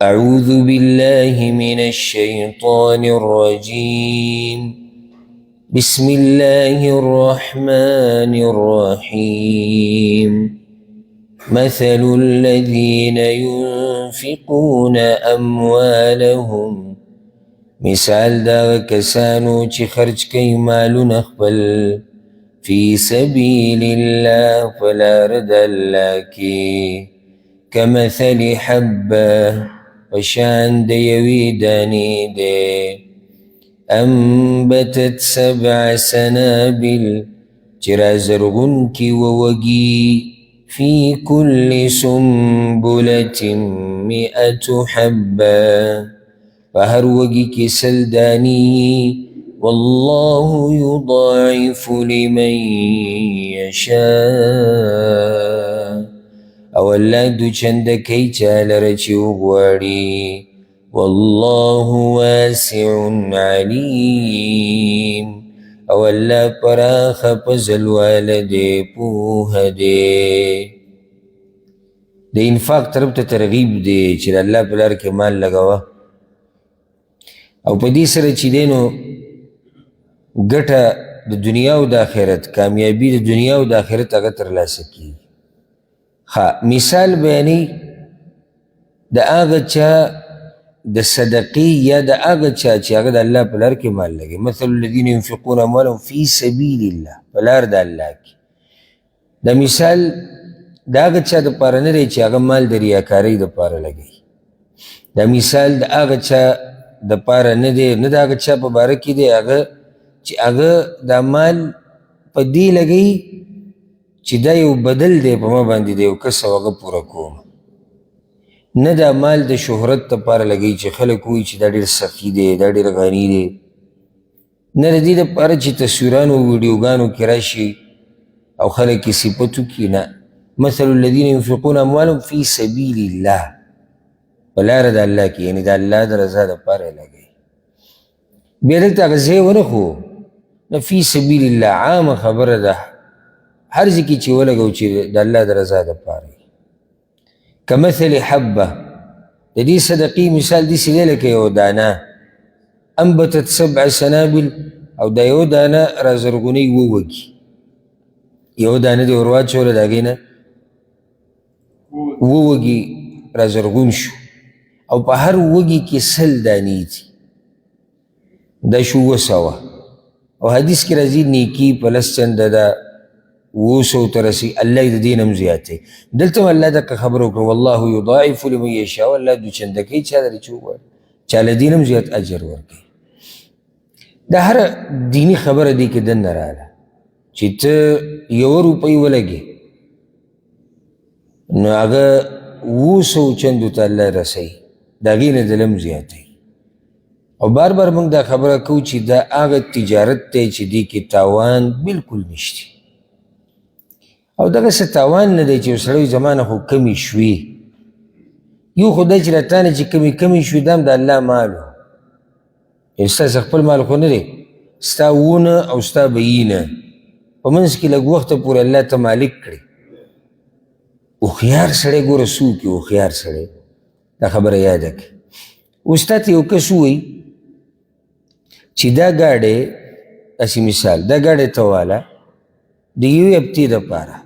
أعوذ بالله من الشيطان الرجيم. بسم الله الرحمن الرحيم. مثل الذين ينفقون أموالهم مثال دا کسانو چی خرج کئی مالون اخبل فی سبیل اللہ فلارد اللہ کی کمثل حبہ وشان دیوی دانی دے انبتت 7 سنابل چرا زرغن کی ووگی فی کل سنبلت 100 حبہ فهر وگی کی سلدانی واللہ یضاعف لمن یشاء او اللہ دو چند کی چال رچی وغواری واللہ واسع علیم او اللہ پراخ پزل والدے پوہ دے دے انفاق طرف تا ترغیب دے چل اللہ پلار کے مال لگوا او پا دی سر چی دینو گٹا دا دنیا و دا آخرت کامیابی دا دنیا و دا آخرت اگر ترلا سکی مثال بیانی دا آغا چا دا صدقی یا دا آغا چا چی آغا دا اللہ پلار کے مال لگے مثل الذین ينفقون اموالهم فی سبیل اللہ پلار دا اللہ کی دا مثال دا آغا چا دا پارا نرے چی آغا مال دا ریاکاری دا پارا لگے دا مثال دا آغا چا دا پارا ندے ند آگا چا پا بارکی دے آگا چی آگا دا مال پا دی لگئی چی دا یو بدل دے پا ما باندی دے و کسا وگا پورا کوم ند دا مال دا شہرت تا پارا لگئی چی خلق ہوئی چی دا دیر سخی دے دا دیر غانی دے ند دی دا پارا چی تصویرانو ویڈیوگانو کراشی او خلق کی صفتو کی نا مثل الذین ينفقون اموالهم فی سبیل اللہ بلار دا اللہ کی یعنی دا اللہ دا رضا دا پارے لگئی بیدکتا غزے ونخو نا فی سبیل اللہ عام خبر دا ہر ذکی چی ولگو چی دا اللہ دا رضا دا پارے کمثل حبہ دا دی صدقی مثال دی سلے لکے یو دانا انبتت 7 سنابل او دا یو دانا رازرگونی ووگی یو دانا دی ورواد چولا دا گینا ووگی رازرگون شو او پا ہر وگی کی سل دانی تھی دا شو وسوا او حدیث کی رضی نیکی پلس چند دا وسو ترسی اللہ دا دینم زیادتے دلتم اللہ دا کا خبرو کرو واللہ یضاعف لمن یشاء اللہ دو چند کی چادر چوبر چال دینم زیاد اجر ورکی دا ہر دینی خبر دی که دن نرالا چی تا یو روپی ولگی نو اگا وسو چندو تا اللہ رسی دا غین دلم زیادتی او بار بار منگ دا خبره کو چی دا آغا تجارت تے چی دی کی تاوان بالکل نشتی او دا غصه تاوان نده چی سروی زمان خو کمی شوی یو خدا چی رتانه چی کمی شوی دام دا اللہ مالو یعنی ستا سخپل مال خو نده ستا وون او ستا بیین پا منس کی لگ وقت پور اللہ تا مالک کری اخیار سڑے گو رسو کی اخیار سڑے دا خبر یاد ہے استاد یو کس ہوئی چی دا گاڑے اسی مثال دا گاڑے توالا دیو ابتی دا پارا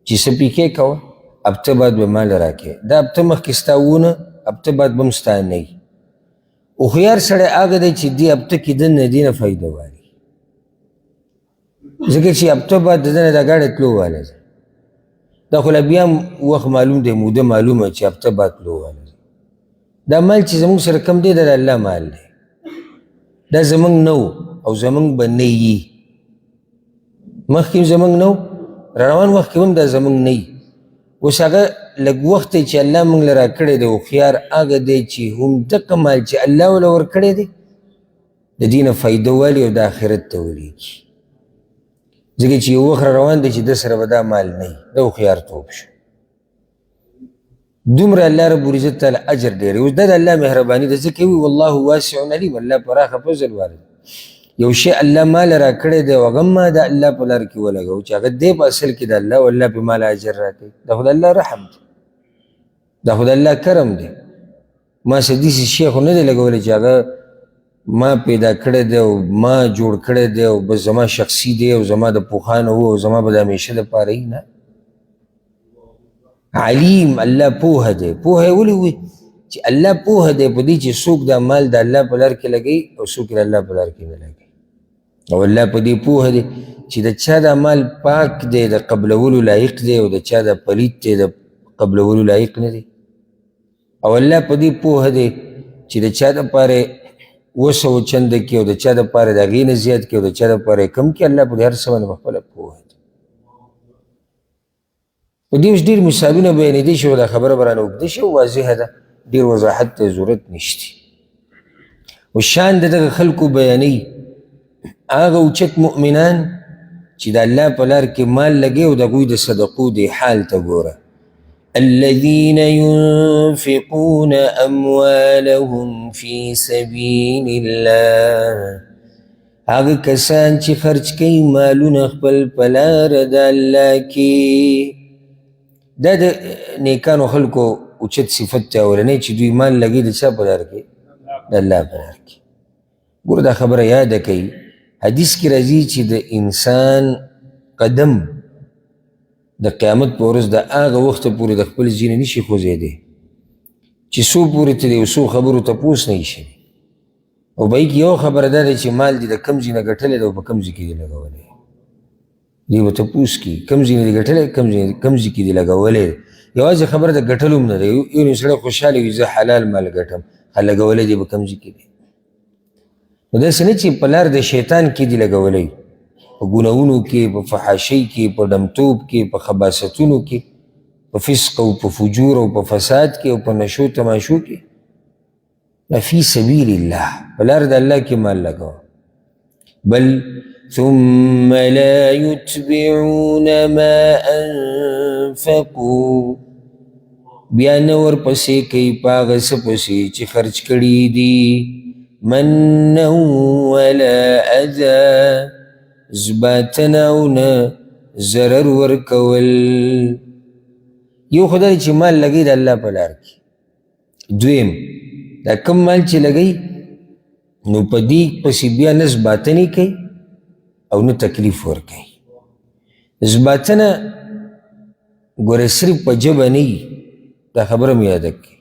چی سپی کے کوا اب تا بعد بمال راکے دا اب تا مخکستا اونا اب تا بعد بمستا نئی اخیار سڑے آگا دے چی دی اب تا کی دن ندین فائدہ والی ذکر چی اب تا بعد دن دا گاڑے تلو والا دا خلا بیام وقت معلوم دے مودہ معلوم ہے چی اب تا بعد تلو والا دا مال چی زمان سر کم دے دا اللہ مال دے دا زمان نو او زمان بنیی مخیم زمان نو روان وقت کم دا زمان نی اس آگا لگ وقت چی اللہ منگ لرا کڑے دے و خیار آگا دے چی ہم دقا مال چی اللہ والا ور کڑے دے دا دین فائدہ والی و دا آخرت تولی کی زکی چی وقت روان دے چی دا سر بدا مال نی دا و خیار توب شو دومر اللہ رب العزت تعالی اجر دے رہے اس دا اللہ مہربانی دا ذکروی واللہ واسع علیم اللہ پراخ فضل والد یو شی اللہ مال را کڑے دے وغم دا اللہ پلار کی ولگو چاگت دے پا اصل کی دا اللہ واللہ پی مال اجر راتے دا خود اللہ رحم دے دا خود اللہ کرم دے ما څه داسې شی خو نه دی لګولی چې هغه ما پیدا کړی دی او ما جوړ کړی دی او بس زما شخصي دی او زما د پوخانه و او زما به د همیشه دپاره وي نه. علیم الله پوهه دی. پوهه یې ولې وي چې الله پوهه دی په دې چې څوک دا مال د الله په لار کې لګوي او څوک یې د الله په لار کې نه لګوي. او الله په دې پوهه دی چې د چا دا مال پاک دی د قبلولو لایق دی او د چا دا پلیت دی د قبلولو لایق نه دی. او الله په دې پوهه دی چې د چا دپاره 200 چنده کې او د چا دپاره د هغې نه زیات کې او د چا دپاره کم کې. الله په دې هر څه باندې په خپله پوهه دی. په دې اوس ډېر مثالونه بیانېدی شي او دا خبره به رانه اوږده شي او واضحه ده، ډېر وضاحت ته ضرورت نشته. او شان د دغه خلکو بیانوي هغه اوچت مؤمنان چې د الله په لار کې مال لګوي او د هغوی د صدقو دې حال ته ګوره. الذين ينفقون أموالهم في سبيل الله، هغه کسان چې خرج کوي مالونه خپل په لار د الله کې. دا د نیکانو خلکو اوچت صفت دی اولنی چې دوی مال لګوي د چا په لار کې؟ د الله په لار کې. ګوره دا خبره یاده کوي، حدیث کې راځي چې د انسان قدم د قیامت په ورځ د هغه وخته پورې د خپل ځای نه نشي خوځېدی چې څو پورې ته د یو څو خبرو تپوس نه وي شوی. او به کې یو خبره دا دی چې مال دې د کوم ځای نه ګټلی دی او په کوم ځای کې دې لګولی. دې به تپوس کړي کوم ځای نه دې ګټلی کوم ځای کې دې لګولی. یوازې خبره د ګټلو هم نه دی. یو سړی خوشحاله وي زه حلال مال ګټم، لګولی دې په کوم ځای کې دی. نو داسې نه چې په لار د شیطان کې دې لګولی، په ګناهونو کې، په فحاشۍ کې، په ډمتوب کې، په خباستونو کې، په فسق او په فجور او په فساد کې او په نشو تماشو کې. دا فی سبیل الله، په لار د الله کې مال لګوه. بل ثم لا يتبعون ما انفقوا، بیا نه ورپسې کوي په هغه څه پسې چې خرج کړي دي. منا ولا اذى، زباتنه او نه ضرر ورکول. یو خو دا چې مال لګوي د الله په لار کې. دویم دا کم مال چې لګوي نو په دې پسې بیا نه زباتنې کوي او نه تکلیف ورکوي. زباتنه ګوره صرف په ژبه نه وي، دا خبره مې یاده کړي.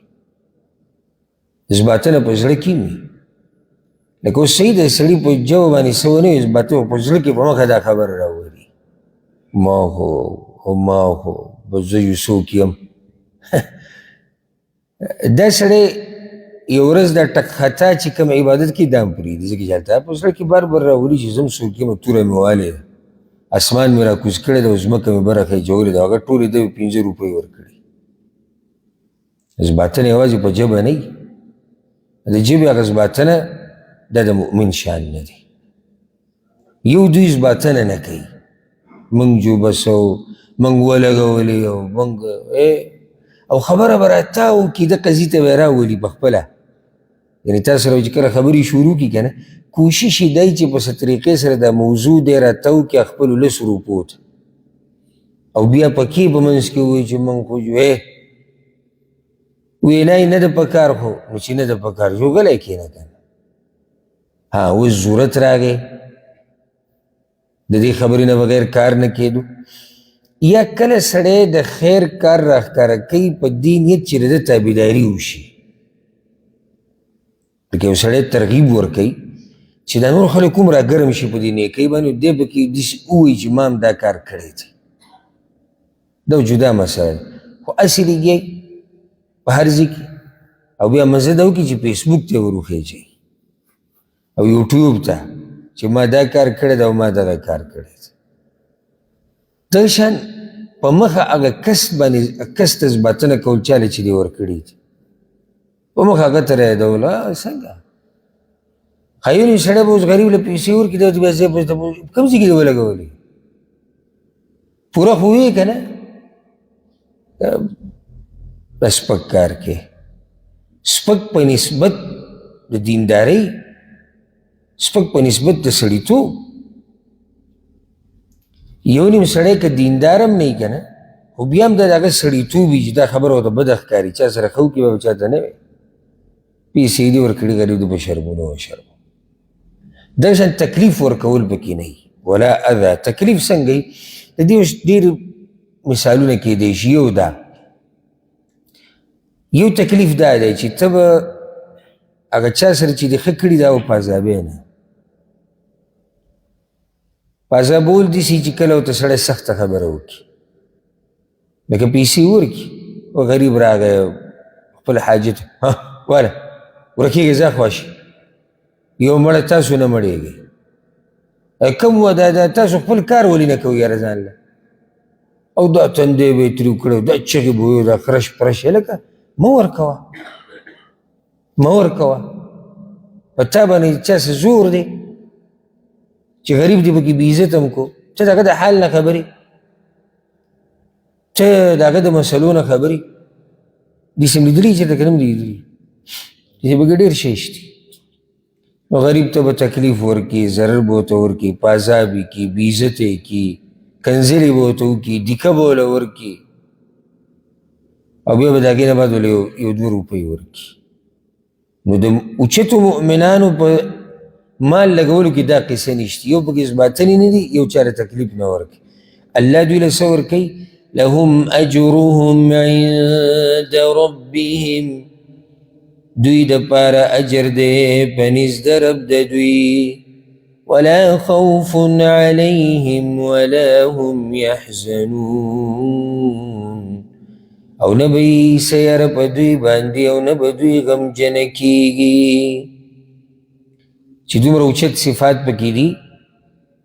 زباتنه په زړه کې وي. لکه اوس صحیح د سړي په ژبه باندې څه ونه وي، زباتنه په زړه کې په مخه دا خبره راولي، ما هو به زه یو څوک یم. دا سړی یو ورځ دا ټک خطا چې کوم عبادت کې دا هم پرېږدي، ځکه چې هلته په زړه کې بار بار راولي چې زه هم څوک یم، توره مې والی ده، اسمان مې راکوز کړی ده او ځمکه مې بره خیجولې ده، هغه ټولې ده 5 روپۍ ورکړي. زباتنه یوازې په ژبه نه وي، د ژبې هغه زباتنه دا د مؤمن شان نه دی. یو دوی زباتنه نه کوي، موږ جو بسو، موږ ولګولې او موږ او خبره به راتاو کي د قضیې ته به راولي په خپله. یعنې تا سره چې کله خبرې شروع کړي که نه، کوشش یې دی چې په څه طریقې سره دا موضوع دی راتاو کړي خپلو 10 روپو ته، او بیا پکې په منځ کې ووایي چې موږ خو جو ویلای نه ده پکار، خو نو چې نه ده پکار ژوګلی کښېنه که نه. اوس ضرورت راغی، د دې خبرې نه بغیر کار نه کېدو. یا کله سړی د خیر کار راښکاره کوي په دې نیت چې د ده تابعداري وشي. لکه یو سړی ترغیب ورکوي چې دا نور خلک هم راګرم شي په دې نیکۍ باندې، دی به کې داسې ووایي چې ما هم دا کار کړی دی. دا جدا مسله ده، خو اصل یې په هر ځای کې. او بیا مزه دا وکړي چې فیسبوک ته ور وخېږي او یوټیوب ته چې ما دا کار کړی دی او ما دغه کار کړی دی. دغه شان په مخه هغه کس باندې کس ته زباتنه کول چاله چې دې ورکړي دي، په مخه هغه ته رایادول. څنګه ښایي سړی به اوس غریب له پیسې ورکړي، دا بیا ځای په کوم ځای کې دې ولګولې؟ پوره خو وي که نه؟ سپک کار کې سپک په نسبت د دیندارۍ، سپک په نسبت د سړیتوب. یو نیم سړی که دیندار هم نه وي که نه، خو بیا هم د هغه سړیتوب وي چې دا خبره ورته بده ښکاري، چا سره ښه وکړي به چا ته نه وي. پیسې دې ورکړي غریب د په شرمونو وشرمو. دغه شان تکلیف ورکول پکې نه وي ولا اذى. تکلیف څنګه وي؟ د دې اوس ډېر مثالونه کېدی شي. یو تکلیف دا دی چې ته به هغه چا سره چې دې ښه کړي دا به پازابې نه. پازابول داسې چې کله ورته سړی سخته خبره وکړي، لکه پیسې ورکړي او غریب راغی خپل حاجت واله ورکېږي ځه خواشي یو مړه تاسو نه مړېږئ. کم وه دا تاسو خپل کار ولې نه کوئ یاره ځان له، او دا تندی به یې تریو کړی دا چغې به ویو دا خرش پرش یې لکه مه ورکوه په تا باندې چا څه زور دی چې غریب دی پکې بې عزت هم کو. ته د هغه د حال نه خبرې، ته د هغه د مسلو نه خبرې. داسې م لیدلي چېرته که نه م لیدلي داسې پکې ډېر شی شته. نو غریب ته به تکلیف ورکړي، ضرر به ورته ورکړي، پازاب یې کړي، بې عزته یې کړي، کنځلې به ورته وکړي، دیکه به وله ورکړي، او بیا به د هغې نه بعد ولې یو 2 روپۍ ورکړي. نو د اوچتو مؤمنانو په مال لګولو کې دا قصه نشته. یو پکې اثباتنې نه دي، یو چا تکلیف نه ورکړي. الله دوی له څه ورکوي؟ لهم اجرهم عند ربهم، دوی دپاره اجر دی په نزد د رب د دوی. ولا خوف علیهم ولا هم یحزنون، او نه به یې څه یره په دوی باندې او نه به دوی غمجنه کېږي. چې دومره اوچت صفات پکې دي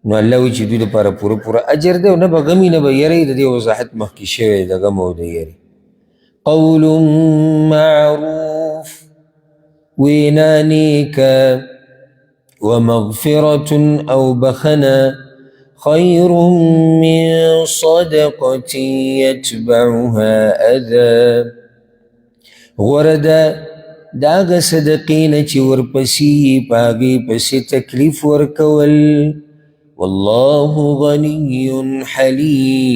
نو الله وایي چې دوی دپاره پوره اجر دی او نه به غمي نه به یری. د دې وضاحت مخکې شوی د غم او د یری. قول معروف، وینا نیکه، ومغفرة او بخنه، خیر من صدقة يتبعها اذى، غوره ده د هغه صدقې نه چې ورپسې په هغې پسې تکلیف ورکول. والله غني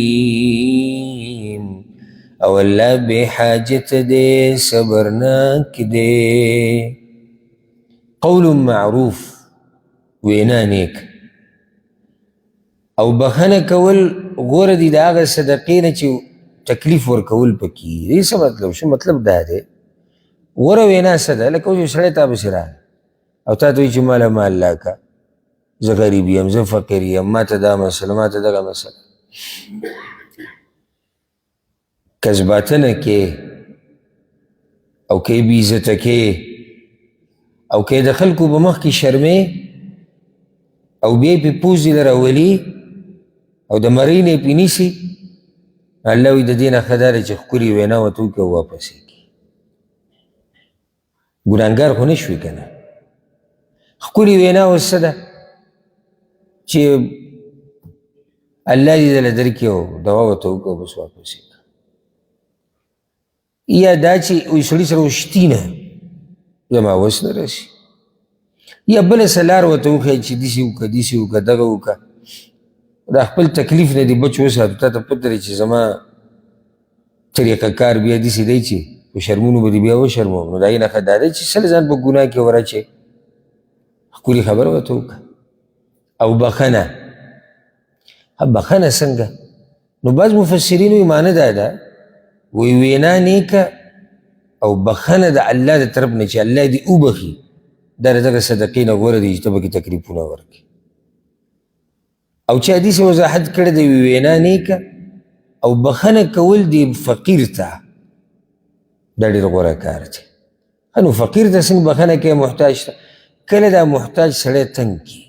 حلیم، او الله بې حاجته دی، صبرناک دی. قول معروف، وینا نیک، او بخنه کول غوره دي د هغه صدقې نه چې تکلیف ورکول پکې. دې څه مطلب شو؟ مطلب دا دی غوره وینا څه ده؟ لکه یو سړی تا پسې راغی او تا ته وایي چې ماله مال راکړه، زه غریب یم، زه فقیر یم، ما ته دا مسله، ما ته دغه مسله. کذباتنه کې او که یې بې عزته کې او که یې د خلکو په مخ کې شرمې او بیا یې پې پوزې له راولي او د مرۍ نه یې پې نیسي، الله وایي د دې نه ښه دا دی چې ښکلې وینا ورته وکړي او واپس یې کړي. ګناهګار خو نه شوي که نه. ښکلې وینا اوس څه ده چې الله دې دله درکړي او دوا ورته وکړه او بس واپس یې کړه. یا دا چې وایي سړي سره وشتي نه زما وس نه رسي، یا بله څه لار ورته وښایي چې داسې وکړه داسې وکړه دغه وکړه. دا خپل تکلیف نه دې بچ وساتو. تا ته پته دی چې زما طریقه کار بیا داسې دی چې په شرمونو به دې بیا وشرموم. نو د هغې نه ښه دا دی چې سل ځان په ګناه کې ورچې، ښکلې خبره ورته وکړه. او بخنه، بخنه څنګه؟ نو بعض مفسرین وایي معنی دا ده، وایي وینا نیکه او بخنه د الله د طرف نه چې الله دې وبخي، دا د دغه صدقې نه غوره دی چې ته پکې تکلیفونه ورکړي. او چې حدیث وضاحت کړی دی وینا نیکه او بخنه کول دی فقیر ته، دا ډېر غوره کار دی. نو فقیر ته څنګه بخنه کوي؟ محتاج ته. کله دا محتاج سړی تنګ کړي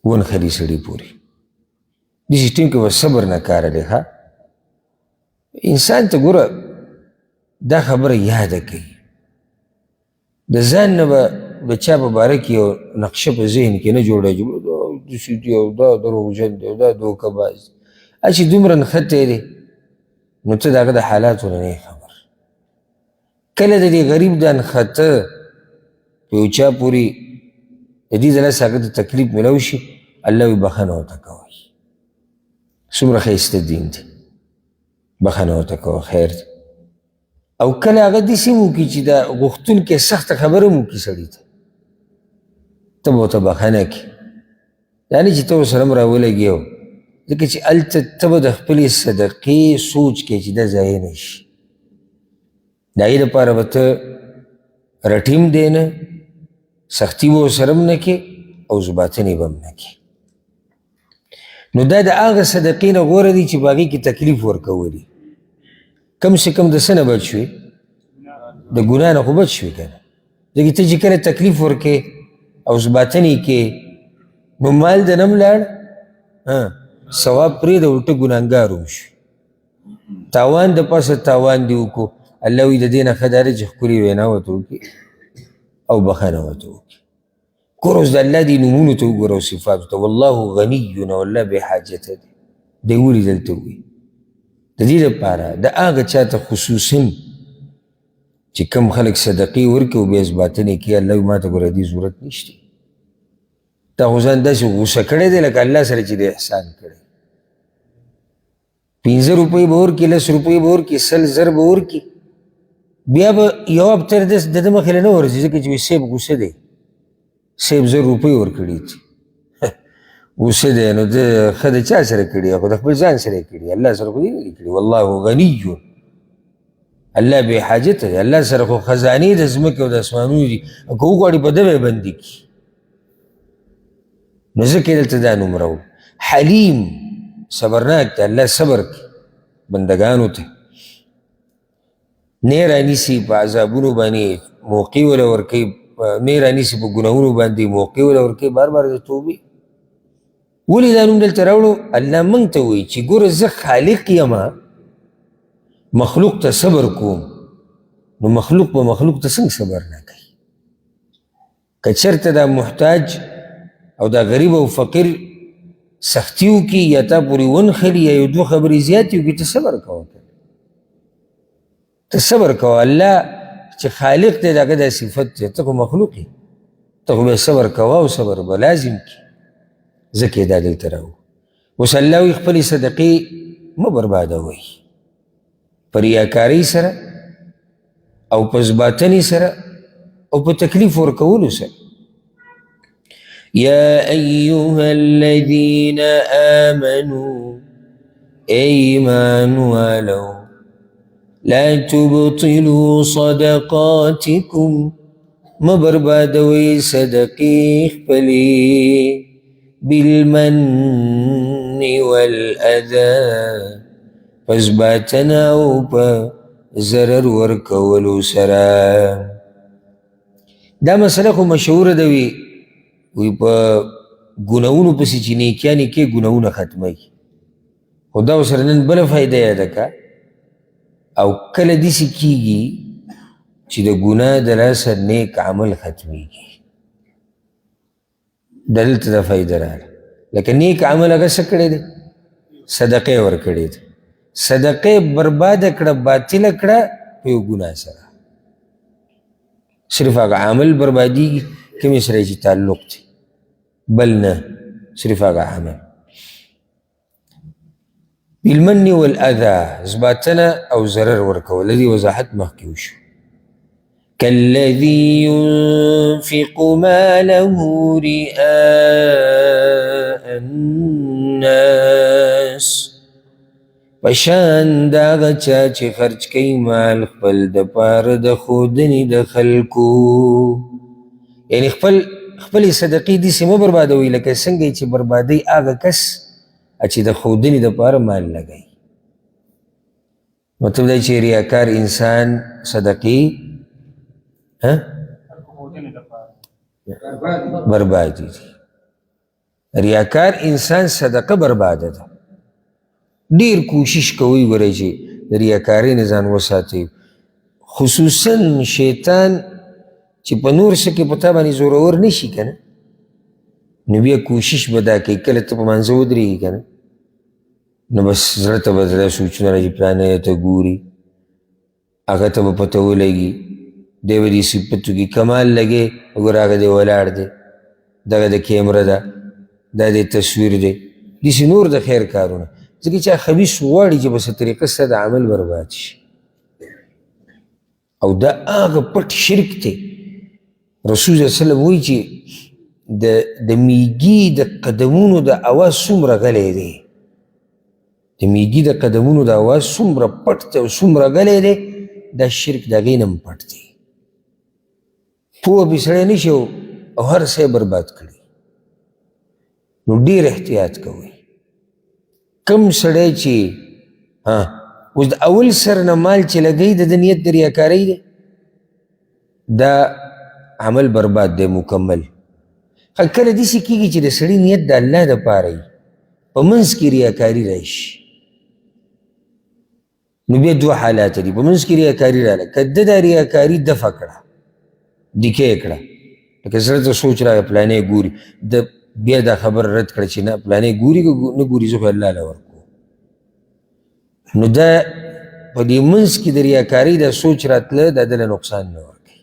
ونښلي سړي پورې، داسې ټیم کې به صبر نه کار دی. انسان ته ګوره دا خبره یاده کوي، د ځان نه به د چا په باره کې یو نقشه په ذهن کې نه جوړوي چې دا داسې دی او دا دروغجن دی او دا دوکهباز دی. چې دومره نښتی دی نو ته د هغه د حالاتو نه نه خبر. کله د دې غریب دا نښته په یو چا پورې د دې د لاسه هغه ته تکلیف میلاو شي، الله وایي بخښنه ورته کوئ. څومره ښایسته دین دی، بخښنه ورته کوه، خیر دی. او کله هغه داسې هم وکړي چې دا غوښتونکی سخته خبره هم وکړي سړي ته ته به ورته بښنه کړي دا نه چې ته ورسره هم راولګې او ځکه چې هلته ته به د خپلې صدقې سوچ کوې چې دا ضایع نه شي د هغې دپاره به ته رټې هم دی نه سختي به ورسره هم نه کې او زباتنې به هم نه کې نو دا د هغه صدقې نه غوره دي چې په هغې کې تکلیف ورکولي کم سے کم د څه نه بچ شوې د ګناه نه خو بچ شوې که نه ځکه ته چې کله تکلیف ورکې او زباتنې کې نو مال د نه لاړ ثواب پرېږده الټه ګناهګار هم شو تاوان د پاسه تاوان دې وکړو الله وایي د دې نه ښه دا دی چې ښکلې وینا ورته وکړي او بښنه ورته وکړي ګوره اوس د الله دې نومونو ته وګوره او صفاتو ته والله غني او الله بې حاجته دی دی ولې دلته وایي د دې دپاره د هغه چا ته خصوصا چې کم خلک صدقې ورکړي او بیا زباتنې کوي الله وایي ما ته ګوره دې ضرورت نشته تا خو ځان داسې غوسه کړی دی لکه الله سره چې دی احسان کړی 15 روپۍ به ورکړي 10 روپۍ به ورکړي 100 زر به ورکړي بیا به یو ابتر د ده مخې له نه ورځي ځکه چې وایي صاحب غوسه دی صاحب 1000 روپۍ ورکړي دي غوسه دی نو ده ښه د چا سره کړي خو د خپل ځان سره یې کړي الله سره خو دې نه دي کړي والله غني الله بې حاجته دی الله سره خو خزانې د ځمکې او د اسمانونو دي که وغواړي په ده به یې بندي کړي نو ځکه یې دلته دا نوم راوړو حلیم صبرناک دی الله صبر کوي بندګانو ته نه یې رانیسي په عذابونو باندې موقع وله ورکوي نه یې رانیسي په ګناهونو باندې موقع وله ورکوي بار بار د توبې ولې دا نوم دلته راوړو الله موږ ته وایي چې ګوره زه خالق یمه مخلوق ته صبر کوم نو مخلوق به مخلوق ته څنګه صبر نه کوي که چېرته دا محتاج او دا غریب او فقیر سختی وکړي یا تا پورې ونښلي یا یو دوه خبرې زیاتې وکړي ته صبر کوه ته صبر کوه الله چې خالق دی د هغه دا صفت دی ته خو مخلوق یې ته خو بیا صبر کوه او صبر به لازم کړي ځکه یې دا دلته راوړو اوس الله وایي خپلې صدقې مه بربادوئ په ریاکارۍ سره او په زباتنې سره او په تکلیف ورکولو سره يا أيها الذين آمنوا إيمان ولو لا تبطلوا صدقاتكم ما بربادوي صدقي خپلي بالمن والأذى فزباتنا وبا زرر ورکولو سرا دا مسله خو مشهوره ده وی په ګناهونو پسې چې نیکیانې کې ګناهونه ختموي خو دا ورسره نن بله فایده یاده که او کله داسې کېږي چې د ګناه د لاسه نیک عمل ختمیږي دلته دا فایده راغله لکه نیک عمل هغه څه کړی دی صدقې ورکړې ده صدقې برباده کړه باطله کړه په یو ګناه سره صرف هغه عمل بربادیږي کمی سره چې تعلق دی بل نه صرف هغه عمل بالمن والاذى زباتنه او ضرر ورکول دې وضاحت مخکې وشو كالذي ينفق ماله رئاء الناس پشان دا هغه چا چې خرج کوي مال خپل دپاره د ښودنې د خلکو یعنی خپلې صدقې داسې مه بربادوئ لکه څنګه چې بربادوي هغه کس چې د ښودنې دپاره مال لګوي مطلب دا چې ریاکار انسان صدقې بربادي دي ریاکار انسان صدقه برباده ده ډېر کوشش کوئ ګورئ چې د ریاکارۍ نه ځان وساتئ خصوصا شیطان چې په نور څه کې په تا باندې زورور نه شي که نه نو بیا کوشش به دا کوي کله ته په مانځه ودرېږي که نه نو بس زړه ته به دا سوچونه راځي پلانه ته ګوري هغه ته به پته ولګي دی به دې صفت وکړي کمال لګې وګوره هغه دی ولاړ دی دغه د کیمره ده دا د تصویر دی داسې نور د خیر کارونه ځکه چې خبیث غواړي چې په څه طریقه ستا د عمل برباد شي او دا هغه پټ شرک دی. رسول صلی الله علیه وسلم وایي چې د میږي د قدمونو د اواز څومره غلی دی، د میږي د قدمونو د اواز څومره پټ دی او څومره غلی دی، دا شرک د هغې نه هم پټ دی. پوه پې سړی نه شي او هر څه یې برباد کړي. نو ډېر احتیاط کوئ. کم سړی چې اوس د اول سر نه مال چې لګوي د ده نیت د ریاکارۍ دی، دا عمل برباد دی مکمل. کله داسې کېږي چې د سړي نیت د الله دپاره وي، په منځ کې ریاکاري راشي، نو بیا دوه حالات دي. په منځ کې ریاکاري راغله، که ده دا ریاکاري دفع کړه، دیکه یې کړه، لکه زړه ته سوچ راغی پلانی ګوري، د بیا دا خبر رد کړه چې نه پلانی ګوري که نه ګوري زه خو الله له ورکوم. نو دا په دې منځ کې د ریاکارۍ دا سوچ راتله، دا دله نقصان نه ورکوي.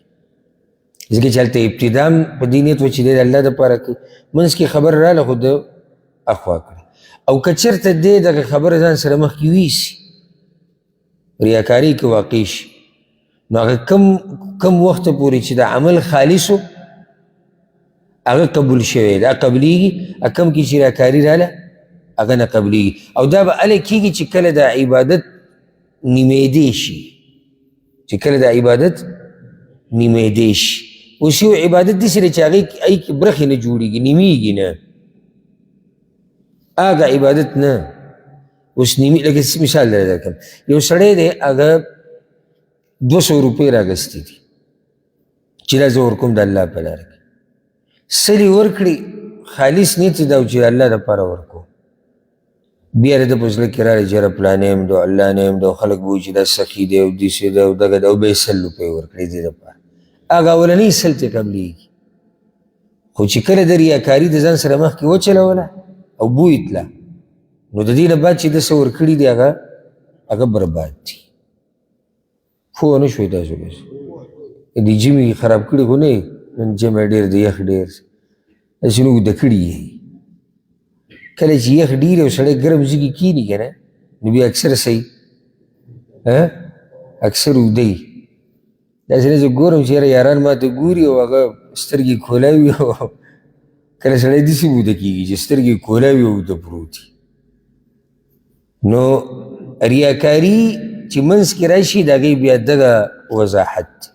ځکه چې هلته ابتدا هم په دې نیت و چې دی د الله دپاره کوي، منځ کې خبر راله خو ده اخوا کړه. او که چېرته دی دغه خبره ځان سره مخکې ویسي، ریاکارۍ که واقع شي، نو هغه کم وخت پورې چې د عمل خالص و هغه قبول شوی، دا قبلیږي. کم کې چې ریاکاري راله هغه نه قبلیږي. او دا به هله کېږي چې کله د عبادت نیمېدی شي، چې کله د عبادت نیمېدی شي. اوس یو عبادت داسې دی چې هغې کې برخې نه جوړېږي، نیمېږي نه، هغه عبادت نه. اوس نیمې لکه مثال در درکړم، یو سړی دی هغه 200 روپۍ رااګستې دي چې دا زه ورکوم د الله په لاره کې، سل یې ورکړي، خالص نیت یې دا و چې الله دپاره ورکوم. بیا د ده په زړه کې راغی چې یاره پلانی یم دی، الله نه یم دی، خلک به وایي چې دا سخي دی او داسې دی او دغه دی، او بیا یې 100 روپۍ ورکړې دې دپاره، هغه اولنۍ 100 ته قبلېږي. خو چې کله د ریاکاري د ځان سره مخکې وچلوله او بوی تله، نو د دې نه بعد چې ده څه ورکړي دي هغه برباد دي. پوه نه شوئ تاسو؟ بس د ژمي خراب کړي خو نه، نن ژمی ډېر د یخ ډېر داسې نه اوږده کړي یې. کله چې یخ ډېر او سړی ګرم ځای کې کښېني که نه، نو بیا اکثر صحیح اکثر اوږده وي. داسې نه زه ګورم چې یاره یاران ما ته ګوري او هغه سترګې کولا وي، او کله سړی داسې اوږده کېږي چې سترګې کولا وي او اوږده پروت وي. نو ریاکاري چې منځ کې راشي د هغې بیا دغه وضاحت دی.